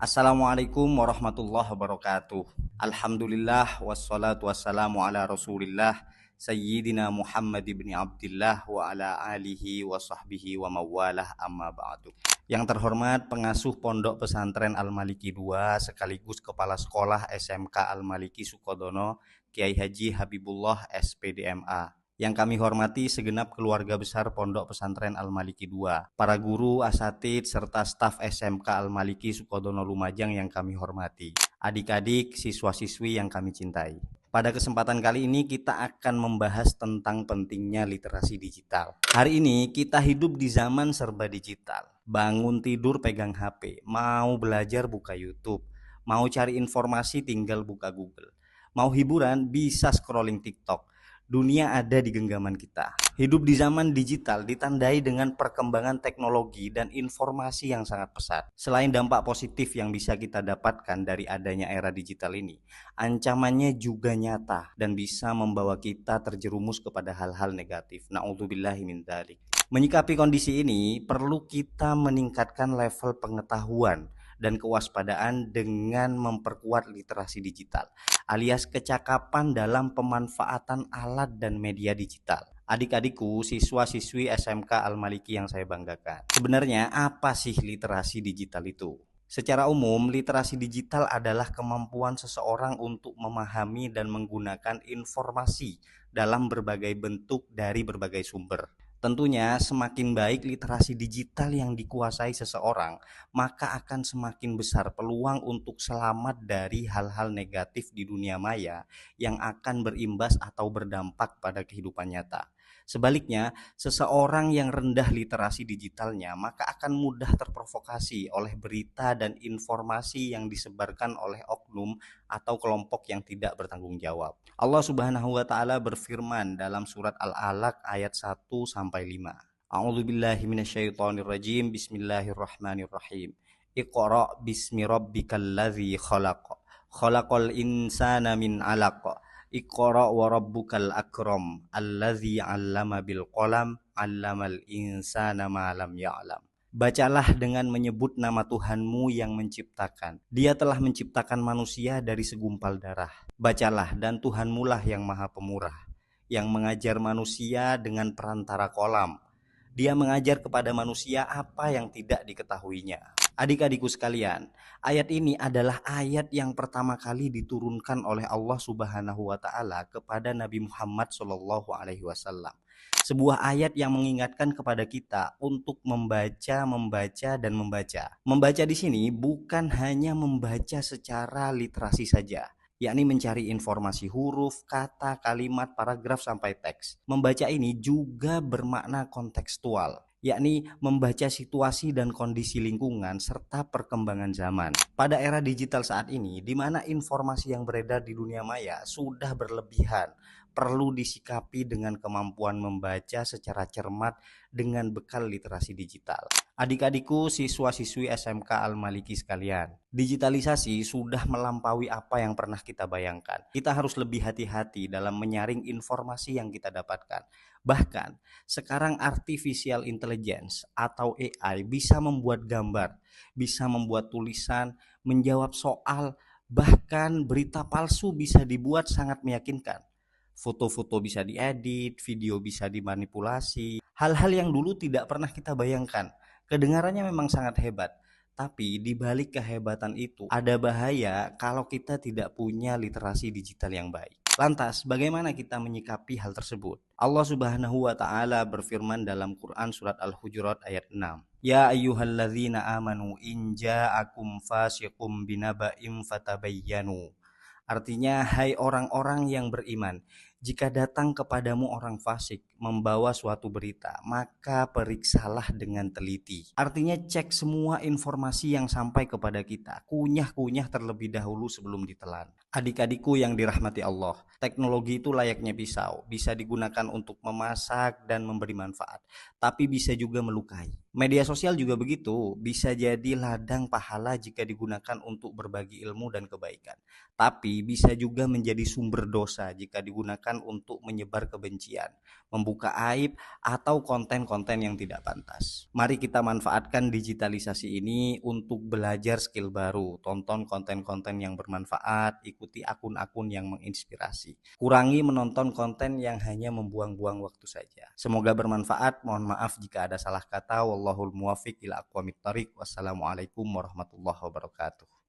Assalamualaikum warahmatullahi wabarakatuh. Alhamdulillah wassalatu wassalamu ala Rasulillah Sayyidina Muhammad ibn Abdullah wa ala alihi wa sahbihi wa mawalah amma ba'du. Yang terhormat pengasuh Pondok Pesantren Al-Maliki II sekaligus Kepala Sekolah SMK Al-Maliki Sukodono Kiai Haji Habibullah SPDMA. Yang kami hormati segenap keluarga besar Pondok Pesantren Al-Maliki II, para guru, asatidz, serta staf SMK Al-Maliki Sukodono Lumajang yang kami hormati, adik-adik, siswa-siswi yang kami cintai. Pada kesempatan kali ini kita akan membahas tentang pentingnya literasi digital. Hari ini kita hidup di zaman serba digital. Bangun tidur pegang HP, mau belajar buka YouTube, mau cari informasi tinggal buka Google, mau hiburan bisa scrolling TikTok. Dunia ada di genggaman kita. Hidup di zaman digital ditandai dengan perkembangan teknologi dan informasi yang sangat pesat. Selain dampak positif yang bisa kita dapatkan dari adanya era digital ini, ancamannya juga nyata dan bisa membawa kita terjerumus kepada hal-hal negatif. Na'udzubillahi min dzalik. Menyikapi kondisi ini, perlu kita meningkatkan level pengetahuan dan kewaspadaan dengan memperkuat literasi digital, alias kecakapan dalam pemanfaatan alat dan media digital. Adik-adikku, siswa-siswi SMK Al-Maliki yang saya banggakan. Sebenarnya apa sih literasi digital itu? Secara umum, literasi digital adalah kemampuan seseorang untuk memahami dan menggunakan informasi dalam berbagai bentuk dari berbagai sumber. Tentunya semakin baik literasi digital yang dikuasai seseorang, maka akan semakin besar peluang untuk selamat dari hal-hal negatif di dunia maya yang akan berimbas atau berdampak pada kehidupan nyata. Sebaliknya, seseorang yang rendah literasi digitalnya maka akan mudah terprovokasi oleh berita dan informasi yang disebarkan oleh oknum atau kelompok yang tidak bertanggung jawab. Allah Subhanahu wa taala berfirman dalam surat Al-Alaq ayat 1 sampai 5. A'udzubillahi minasyaitonirrajim. Bismillahirrahmanirrahim. Iqra bismi rabbikal ladzi khalaq. Khalaqal insana min 'alaq. Iqra wa rabbukal akram allazi 'allama bil qalam 'allamal insana ma lam ya'lam. Bacalah dengan menyebut nama Tuhanmu yang menciptakan. Dia telah menciptakan manusia dari segumpal darah. Bacalah, dan Tuhanmulah yang maha pemurah, yang mengajar manusia dengan perantara kolam. Dia mengajar kepada manusia apa yang tidak diketahuinya. Adik-adikku sekalian, ayat ini adalah ayat yang pertama kali diturunkan oleh Allah Subhanahu wa taala kepada Nabi Muhammad SAW. Sebuah ayat yang mengingatkan kepada kita untuk membaca, dan membaca. Membaca di sini bukan hanya membaca secara literasi saja, yakni mencari informasi huruf, kata, kalimat, paragraf sampai teks. Membaca ini juga bermakna kontekstual, yakni membaca situasi dan kondisi lingkungan serta perkembangan zaman. Pada era digital saat ini, di mana informasi yang beredar di dunia maya sudah berlebihan, perlu disikapi dengan kemampuan membaca secara cermat dengan bekal literasi digital. Adik-adikku, siswa-siswi SMK Al-Maliki sekalian, digitalisasi sudah melampaui apa yang pernah kita bayangkan. Kita harus lebih hati-hati dalam menyaring informasi yang kita dapatkan. Bahkan, sekarang artificial intelligence atau AI bisa membuat gambar, bisa membuat tulisan, menjawab soal, bahkan berita palsu bisa dibuat sangat meyakinkan. Foto-foto bisa diedit, video bisa dimanipulasi, hal-hal yang dulu tidak pernah kita bayangkan. Kedengarannya memang sangat hebat, tapi di balik kehebatan itu ada bahaya kalau kita tidak punya literasi digital yang baik. Lantas, bagaimana kita menyikapi hal tersebut? Allah Subhanahu wa taala berfirman dalam Quran surat Al-Hujurat ayat 6. Ya ayyuhalladzina amanu in ja'akum fasiqum binaba'im fatabayyanu. Artinya, hai orang-orang yang beriman, jika datang kepadamu orang fasik membawa suatu berita, maka periksalah dengan teliti. Artinya cek semua informasi yang sampai kepada kita, kunyah-kunyah terlebih dahulu sebelum ditelan. Adik-adikku yang dirahmati Allah, teknologi itu layaknya pisau, bisa digunakan untuk memasak dan memberi manfaat, tapi bisa juga melukai. Media sosial juga begitu, bisa jadi ladang pahala jika digunakan untuk berbagi ilmu dan kebaikan. Tapi bisa juga menjadi sumber dosa jika digunakan untuk menyebar kebencian, membuka aib, atau konten-konten yang tidak pantas. Mari kita manfaatkan digitalisasi ini untuk belajar skill baru, tonton konten-konten yang bermanfaat, ikuti akun-akun yang menginspirasi. Kurangi menonton konten yang hanya membuang-buang waktu saja. Semoga bermanfaat. Mohon maaf jika ada salah kata. Wallahul muwafiq ila aqwamit thoriq. Wassalamualaikum warahmatullahi wabarakatuh.